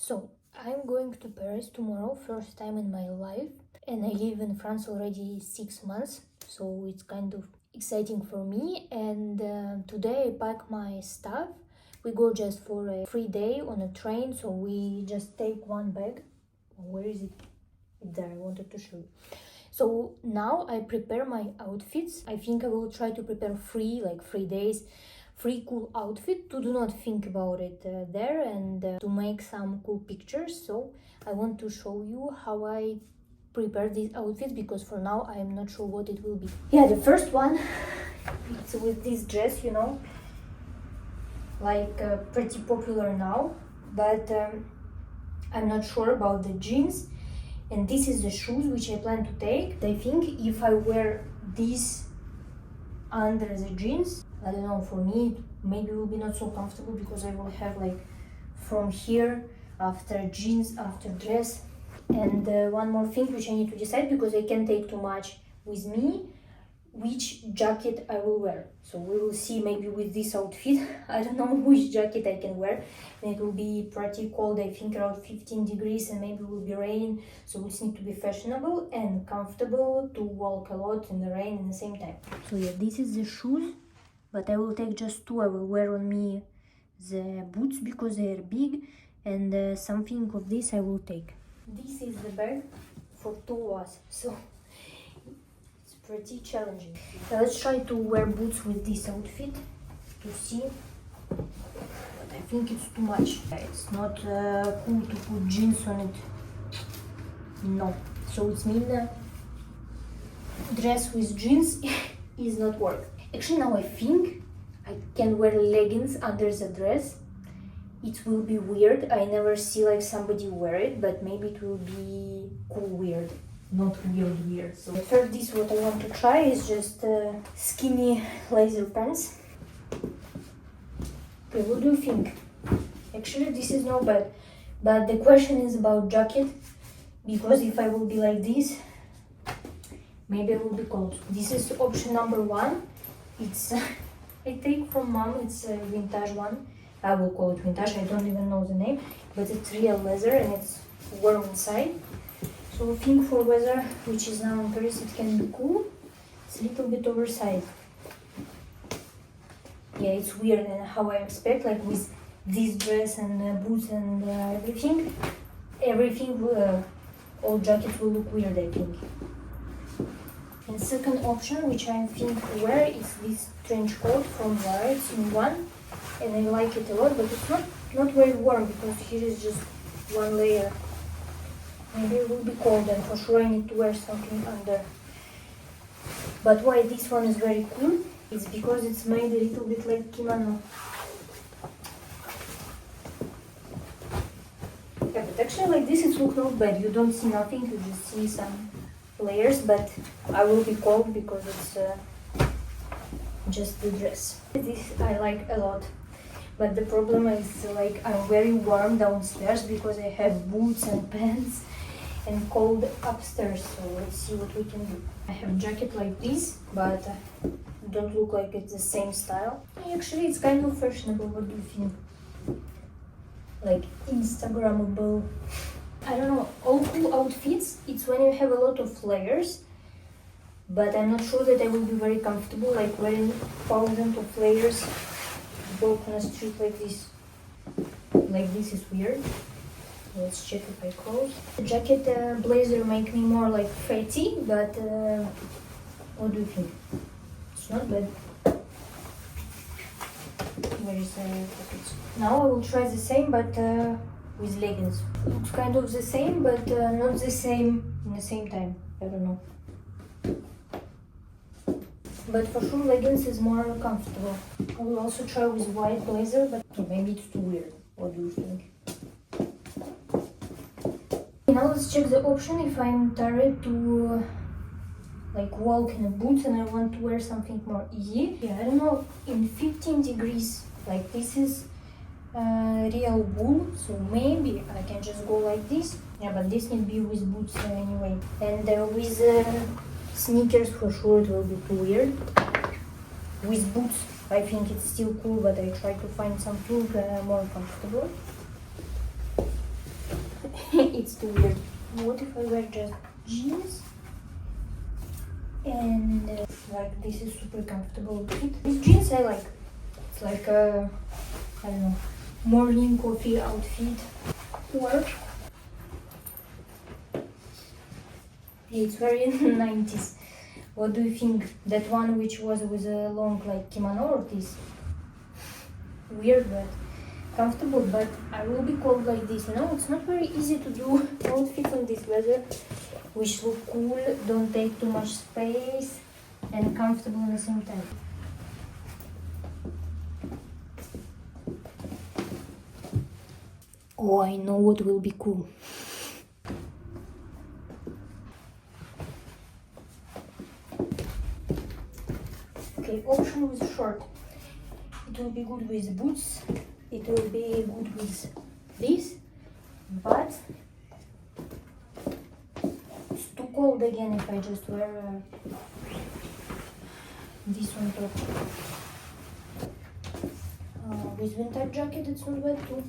So, I'm going to Paris tomorrow, first time in my life, and I live in France already 6 months, so it's kind of exciting for me. And today I pack my stuff. We go just for a free day on a train, so we just take one bag. Where is it? It's there, I wanted to show you. So now I prepare my outfits. I think I will try to prepare 3 days, free cool outfit to do not think about it there, and to make some cool pictures. So I want to show you how I prepare these outfits, because for now I am not sure what it will be. Yeah, the first one, it's with this dress, pretty popular now, but I'm not sure about the jeans. And this is the shoes which I plan to take. I think if I wear this under the jeans, I don't know, for me maybe it will be not so comfortable, because I will have from here after jeans, after dress. And one more thing which I need to decide, because I can't take too much with me, which jacket I will wear. So we will see, maybe with this outfit I don't know which jacket I can wear, and it will be pretty cold, I think around 15 degrees, and maybe it will be rain, so we need to be fashionable and comfortable to walk a lot in the rain at the same time. So yeah, this is the shoes, but I will take just two. I will wear on me the boots because they are big, and something of this I will take. This is the bag for two of us, so pretty challenging. Now let's try to wear boots with this outfit to see, but I think it's too much. It's not cool to put jeans on it, no. So it's mean dress with jeans is not work. Actually now I think I can wear leggings under the dress. It will be weird, I never see somebody wear it, but maybe it will be cool weird. Not weird. So first, this what I want to try is just skinny laser pants. Okay, what do you think? Actually this is not bad, but the question is about jacket, because if I will be like this, maybe I will be cold. This is option number one. It's I take from mom, it's a vintage one. I will call it vintage, I don't even know the name, but it's real leather and it's warm inside. So I think for weather, which is now in Paris, it can be cool. It's a little bit oversized. Yeah, it's weird, and how I expect, with this dress and boots and everything, all jackets will look weird, I think. And second option, which I think to wear, is this trench coat from Zara. It's in one, and I like it a lot, but it's not very warm, because here is just one layer. Maybe it will be cold, and for sure I need to wear something under. But why this one is very cool? It's because it's made a little bit like kimono. Yeah, but actually this it looks not bad. You don't see nothing, you just see some layers, but I will be cold because it's just the dress. This I like a lot. But the problem is I'm very warm downstairs because I have boots and pants, and cold upstairs. So let's see what we can do. I have a jacket like this, but don't look like it's the same style. Actually, it's kind of fashionable. What do you think? Instagrammable. I don't know. All cool outfits, it's when you have a lot of layers. But I'm not sure that I will be very comfortable wearing thousands of layers. Walk on a street like this. This is weird. Let's check if I close. The jacket blazer make me more fatty, but what do you think? It's not bad. Where is the pockets? Now I will try the same, but with leggings. Looks kind of the same, but not the same in the same time. I don't know. But for sure leggings is more comfortable. I will also try with white blazer, but maybe it's too weird. What do you think? Now let's check the option if I'm tired to walk in a boots and I want to wear something more easy. Yeah, I don't know, in 15 degrees, this is real wool, so maybe I can just go like this. Yeah, but this need be with boots anyway. And with sneakers for sure it will be too weird. With boots I think it's still cool, but I try to find something more comfortable. it's too weird. What if I wear just jeans? And like this is super comfortable fit. These jeans I like. It's like a, I don't know, morning coffee outfit. Or it's very 90s. What do you think? That one which was with a long like kimono, or this? Weird but comfortable, but I will be cold like this, you know? It's not very easy to do outfits in this weather, which look cool, don't take too much space, and comfortable at the same time. Oh, I know what will be cool. Okay, option with short. It will be good with boots. It will be good with this, but it's too cold again if I just wear this on top. With winter jacket it's not bad too.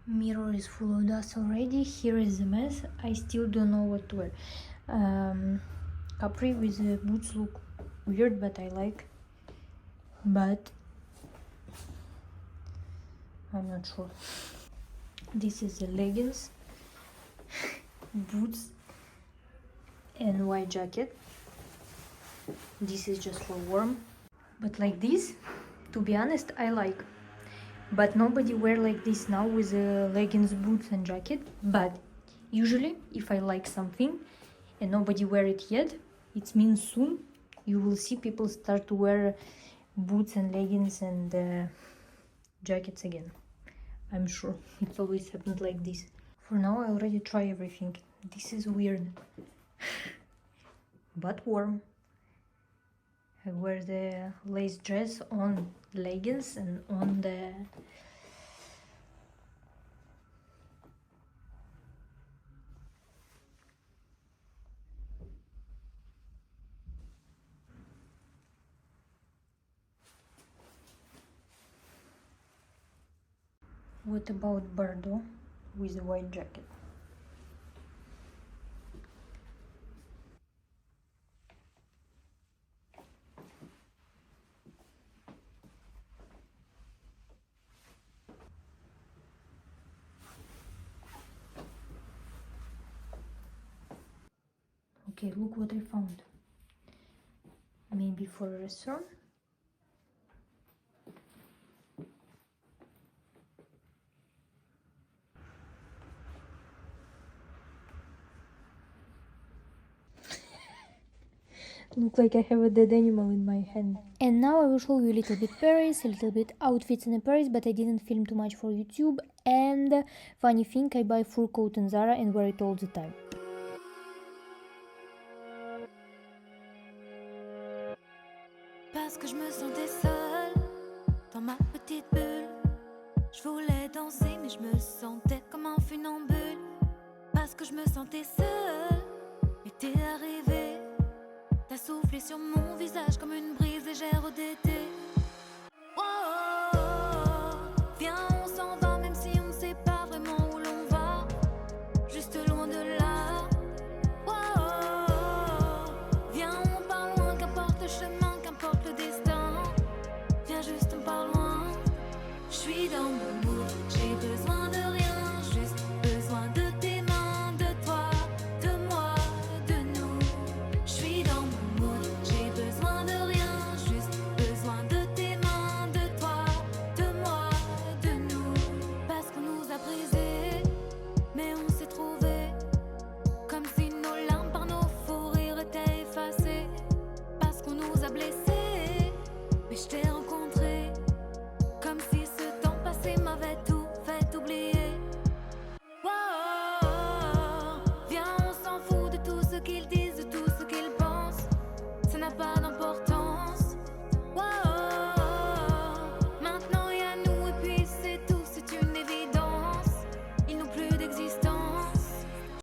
Mirror is full of dust already. Here is the mess. I still don't know what to wear. Capri with the boots look weird, but I like. But I'm not sure. This is the leggings, boots, and white jacket. This is just for warm. But like this, to be honest, I like. But nobody wear like this now with leggings, boots, and jacket. But usually, if I like something and nobody wear it yet, it means soon you will see people start to wear boots and leggings and jackets again. I'm sure it's always happened like this. For now, I already try everything. This is weird, but warm. I wear the lace dress on leggings and on the What about Bordeaux with a white jacket? Okay, look what I found. Maybe for a restaurant? Look like I have a dead animal in my hand. And now I will show you a little bit Paris, a little bit outfits in Paris, but I didn't film too much for YouTube. And funny thing, I buy fur coat in Zara and wear it all the time. Parce que je me sentais seule dans ma petite bulle. Je voulais danser mais je me sentais comme un funambule. Parce que je me sentais seule et t'es arrivé. T'as soufflé sur mon visage comme une brise légère d'été. Oh, oh, oh, viens on s'en va même si on ne sait pas vraiment où l'on va. Juste loin de là. Oh, oh, oh, viens on part loin, qu'importe le chemin, qu'importe le destin. Viens juste on part loin. Je suis dans mon mood, j'ai besoin de rien, juste besoin de tes mains, de toi, de moi, de nous. Je suis dans mon mood, j'ai besoin de rien, juste besoin de tes mains, de toi, de moi, de nous. Parce qu'on nous a brisés, mais on s'est trouvés. Comme si nos larmes par nos fous rires étaient effacées. Parce qu'on nous a blessés, mais je t'ai rencontré. Comme si ce temps passé m'avait tout fait oublier. Oh, oh, oh, viens on s'en fout de tout ce qu'ils disent, de tout